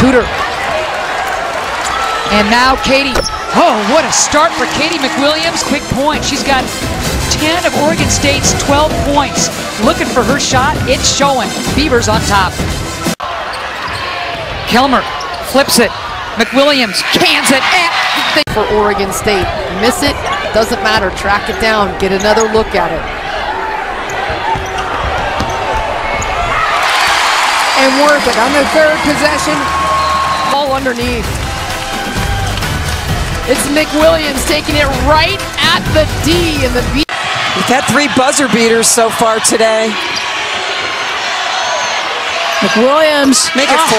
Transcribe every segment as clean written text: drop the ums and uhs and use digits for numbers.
Tudor. And now Katie. Oh, what a start for Katie McWilliams. Quick point. She's got 10 of Oregon State's 12 points. Looking for her shot. It's showing. Beavers on top. Kelmer flips it. McWilliams cans it. For Oregon State. Miss it, doesn't matter. Track it down. Get another look at it. And worth it on the third possession. Ball underneath. It's McWilliams taking it right at the D in the B. We've had 3 buzzer beaters so far today. McWilliams. Make it 4.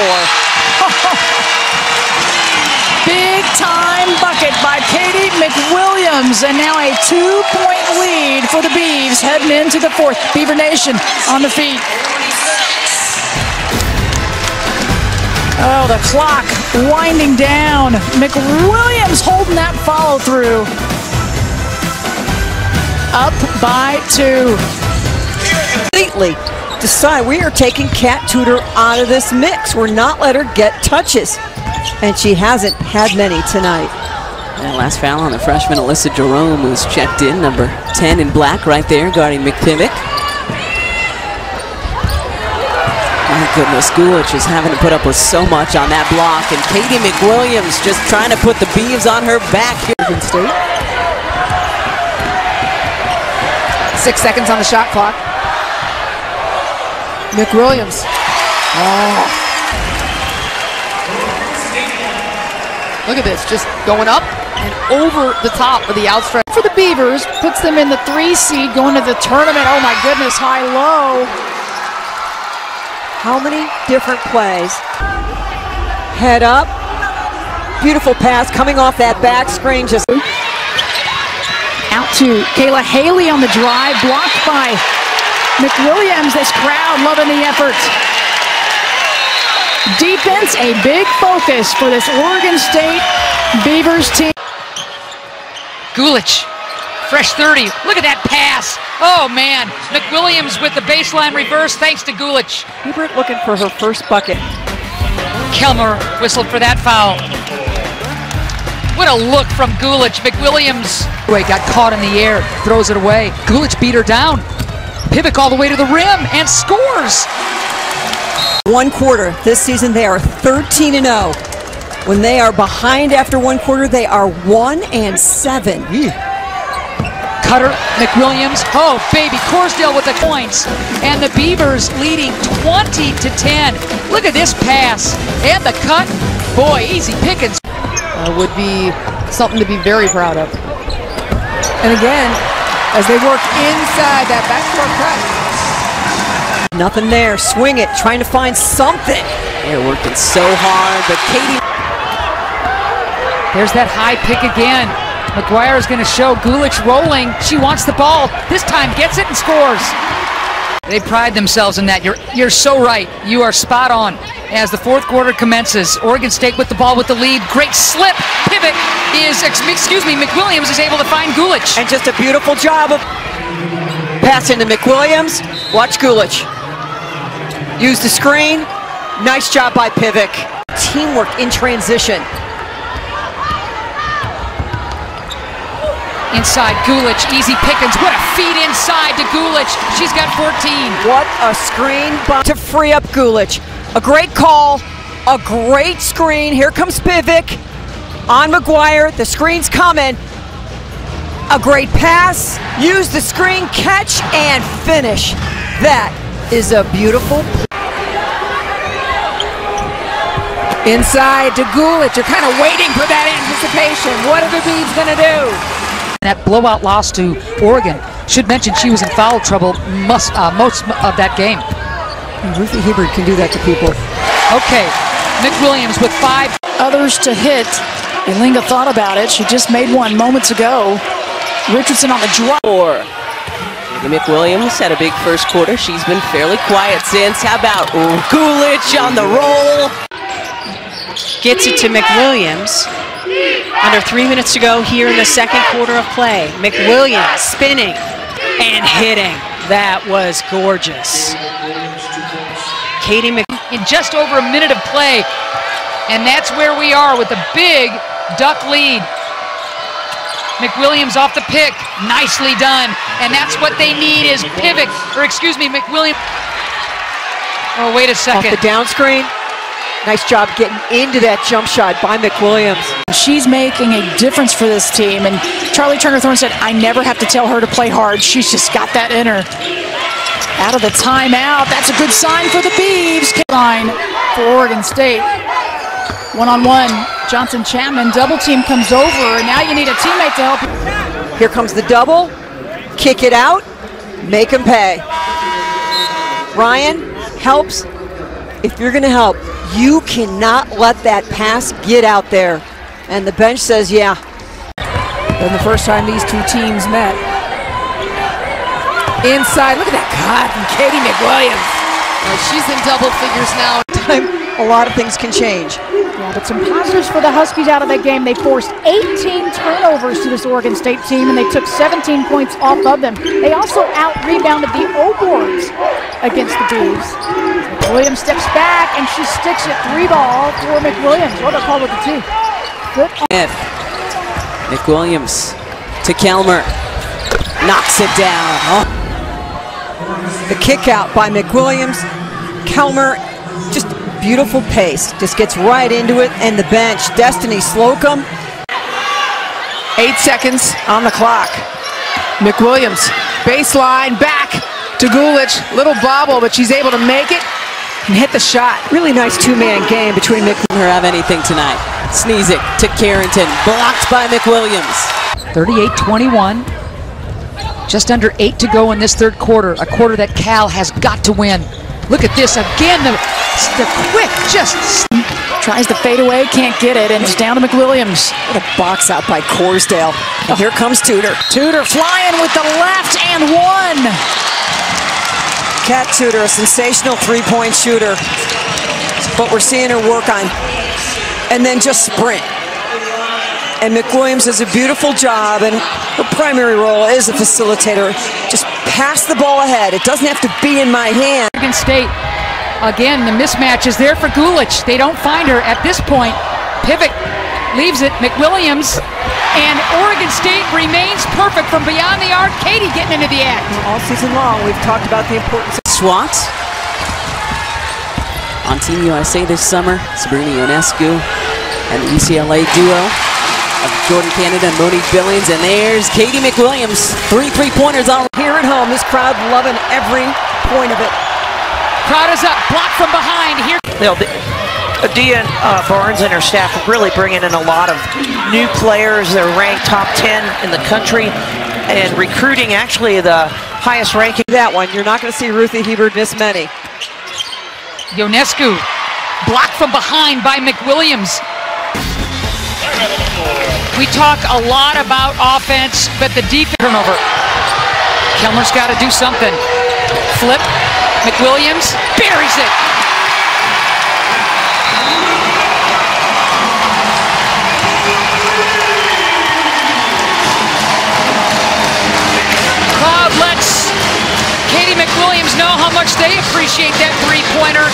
Big time bucket by Katie McWilliams, and now a 2-point lead for the Beavs heading into the fourth. Beaver Nation on the feet. Oh, the clock winding down. McWilliams holding that follow through. Up by 2. Completely decide we are taking Kat Tudor out of this mix. We're not letting her get touches. And she hasn't had many tonight. And last foul on the freshman Alyssa Jerome was checked in, number 10 in black right there, guarding McPivick. My goodness, Gulich is having to put up with so much on that block, and Katie McWilliams just trying to put the Beavs on her back here. Oregon State. 6 seconds on the shot clock. McWilliams. Oh. Look at this, just going up and over the top of the outstretch. For the Beavers, puts them in the 3 seed going to the tournament. Oh my goodness, high-low. How many different plays? Head up. Beautiful pass coming off that back screen. Just out to Kayla Haley on the drive, blocked by McWilliams. This crowd loving the effort. Defense, a big focus for this Oregon State Beavers team. Gulich, fresh 30. Look at that pass. Oh, man. McWilliams with the baseline reverse thanks to Gulich. Hubert looking for her first bucket. Kelmer whistled for that foul. What a look from Gulich. McWilliams got caught in the air, throws it away. Gulich beat her down. Pivick all the way to the rim and scores. 1 quarter this season, they are 13-0. When they are behind after 1 quarter, they are 1-7. Cutter, McWilliams, oh baby, Corsdale with the points, and the Beavers leading 20-10. Look at this pass and the cut. Boy, easy pickings. Would be something to be very proud of. And again, as they work inside that backcourt cut. Nothing there. Swing it, trying to find something. They're working so hard, but Katie. There's that high pick again. McGuire is going to show Gulich rolling. She wants the ball. This time gets it and scores. They pride themselves in that. You're so right. You are spot on. As the fourth quarter commences, Oregon State with the ball with the lead. Great slip. Pivot is, McWilliams is able to find Gulich. And just a beautiful job of passing to McWilliams. Watch Gulich. Use the screen. Nice job by Pivick. Teamwork in transition. Inside Gulich, easy pickings. What a feed inside to Gulich. She's got 14. What a screen to free up Gulich. A great call, a great screen. Here comes Pivick on McGuire. The screen's coming. A great pass. Use the screen, catch, and finish. That is a beautiful. Inside to Gulich. You're kind of waiting for that anticipation. What are the Beavs going to do? That blowout loss to Oregon. Should mention she was in foul trouble most of that game. Ruthie Hebert can do that to people. Okay, McWilliams with 5. Others to hit. Ilinga thought about it. She just made one moments ago. Richardson on the drop. McWilliams had a big first quarter. She's been fairly quiet since. How about Gulich on the roll? Gets it to McWilliams. Under 3 minutes to go here in the second quarter of play. McWilliams spinning and hitting. That was gorgeous. Katie in just over a minute of play. And that's where we are with a big Duck lead. McWilliams off the pick, nicely done. And that's what they need is McWilliams. Oh, wait a second. Off the down screen. Nice job getting into that jump shot by McWilliams. She's making a difference for this team. And Charlie Turner-Thorne said, I never have to tell her to play hard. She's just got that in her. Out of the timeout. That's a good sign for the Beavs. Line for Oregon State. One-on-one. Johnson Chapman, double team comes over, and now you need a teammate to help. Here comes the double. Kick it out. Make him pay. Ryan helps. If you're going to help, you cannot let that pass get out there. And the bench says, yeah. And the first time these two teams met. Inside, look at that cut from Katie McWilliams. She's in double figures now. A lot of things can change. Yeah, but some positives for the Huskies out of that game. They forced 18 turnovers to this Oregon State team, and they took 17 points off of them. They also out-rebounded the O-boards against the Beavs. McWilliams steps back, and she sticks it 3-ball for McWilliams. What a call with the 2. Good. McWilliams to Kelmer. Knocks it down. Oh. The kick out by McWilliams. Kelmer, just beautiful pace. Just gets right into it. And the bench, Destiny Slocum. 8 seconds on the clock. McWilliams, baseline, back to Gulich. Little bobble, but she's able to make it and hit the shot. Really nice two-man game between Her have anything tonight. Sneezik to Carrington. Blocked by McWilliams. 38-21. Just under 8 to go in this third quarter. A quarter that Cal has got to win. Look at this again. The quick just tries to fade away, can't get it, and it's down to McWilliams. What a box out by Corsdale. And here comes Tudor. Tudor flying with the left and one. Kat Tudor, a sensational three-point shooter. But we're seeing her work on and then just sprint. And McWilliams does a beautiful job, and her primary role is a facilitator. Just pass the ball ahead. It doesn't have to be in my hand. Oregon State, again, the mismatch is there for Gulich. They don't find her at this point. Pivot leaves it, McWilliams, and Oregon State remains perfect from beyond the arc. Katie getting into the act. All season long, we've talked about the importance of SWAT. On Team USA this summer, Sabrina Ionescu and the UCLA duo of Jordan Canada and Monique Billings, and there's Katie McWilliams. 3 3-pointers on. Here at home, this crowd loving every point of it. Crowd is up, blocked from behind. Here. Adia Barnes and her staff are really bringing in a lot of new players. They're ranked top 10 in the country and recruiting actually the highest ranking. That one, you're not going to see Ruthie Hebert miss many. Ionescu blocked from behind by McWilliams. We talk a lot about offense, but the defense turnover. Kelmer's got to do something. Flip, McWilliams buries it. Crowd lets Katie McWilliams know how much they appreciate that three-pointer.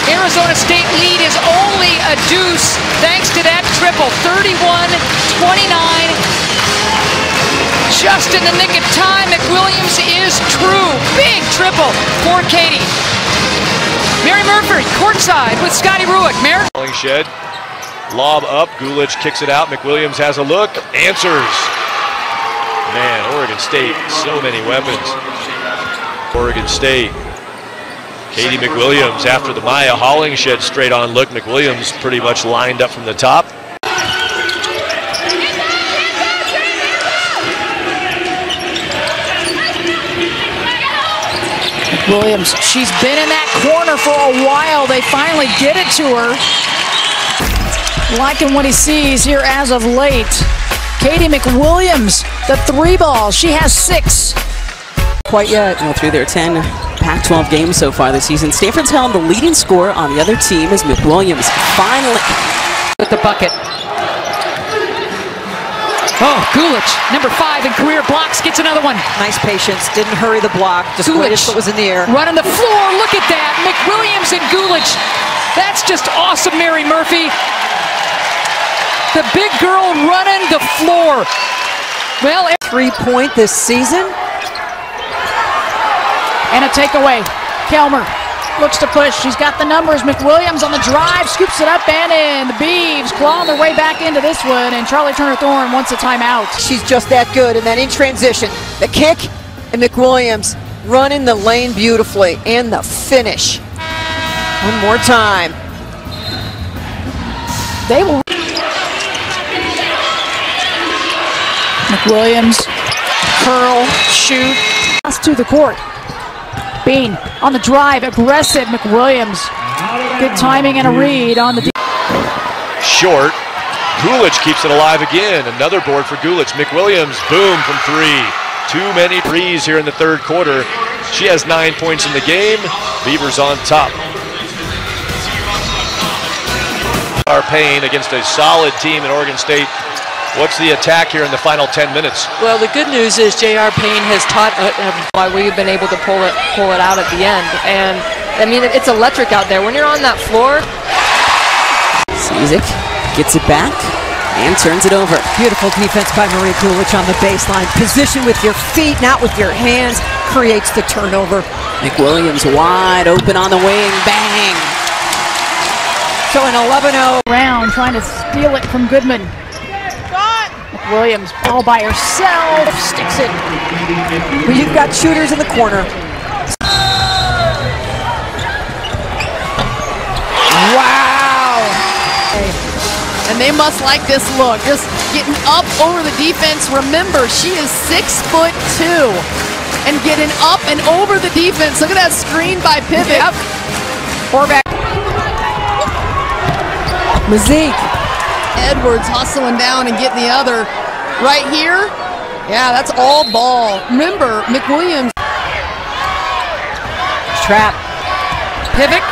Arizona State lead is only a deuce thanks to that triple. 31-29. Just in the nick of time, McWilliams is true. Big triple for Katie. Mary Murphy, courtside with Scotty Ruick. Mary. Shed, lob up, Gulich kicks it out. McWilliams has a look, answers. Man, Oregon State, so many weapons. Oregon State. Katie McWilliams after the Maya Hollingshed straight on look. McWilliams pretty much lined up from the top. Williams, she's been in that corner for a while. They finally get it to her. Liking what he sees here as of late. Katie McWilliams, the 3-ball. She has 6. Quite yet. Well, through their 10 Pac-12 games so far this season, Stanford's held the leading scorer on the other team is McWilliams. Finally. With the bucket. Oh, Gulich, number 5 in career blocks, gets another one. Nice patience, didn't hurry the block, just waited till it was in the air. Running the floor, look at that. McWilliams and Gulich That's just awesome, Mary Murphy. The big girl running the floor. Well, 3-point this season. And a takeaway. Kelmer looks to push. She's got the numbers. McWilliams on the drive, scoops it up and in. The Beavs clawing their way back into this one, and Charlie Turner-Thorne wants a timeout. She's just that good. And then in transition, the kick, and McWilliams running the lane beautifully, and the finish. One more time. They will. McWilliams, curl, shoot, pass to the court. Bean on the drive, aggressive. McWilliams, good timing and a read on the. Short. Gulich keeps it alive again. Another board for Gulich. McWilliams, boom from three. Too many threes here in the third quarter. She has 9 points in the game. Beavers on top. Our pain against a solid team in Oregon State. What's the attack here in the final 10 minutes? Well, the good news is J.R. Payne has taught why we've been able to pull it out at the end. And, I mean, it's electric out there. When you're on that floor. Cizik gets it back and turns it over. Beautiful defense by Marie Gulich on the baseline. Position with your feet, not with your hands, creates the turnover. McWilliams wide open on the wing. Bang! So an 11-0 round, trying to steal it from Goodman. McWilliams, all by herself, sticks it. Well, you've got shooters in the corner. Wow! And they must like this look. Just getting up over the defense. Remember, she is 6'2" and getting up and over the defense. Look at that screen by Pivot. Yep. Horvath. Mazik. Edwards hustling down and getting the other. Right here, yeah, that's all ball. Remember, McWilliams. Trap. Pivot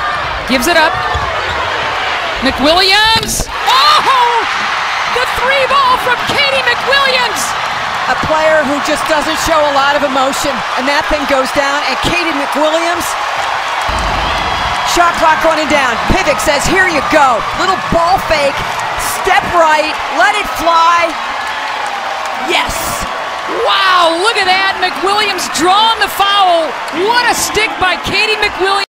gives it up. McWilliams. Oh! The three ball from Katie McWilliams. A player who just doesn't show a lot of emotion, and that thing goes down, and Katie McWilliams. Shot clock running down. Pivot says, here you go. Little ball fake. Step right, let it fly. Yes. Wow, look at that. McWilliams drawing the foul. What a stick by Katie McWilliams.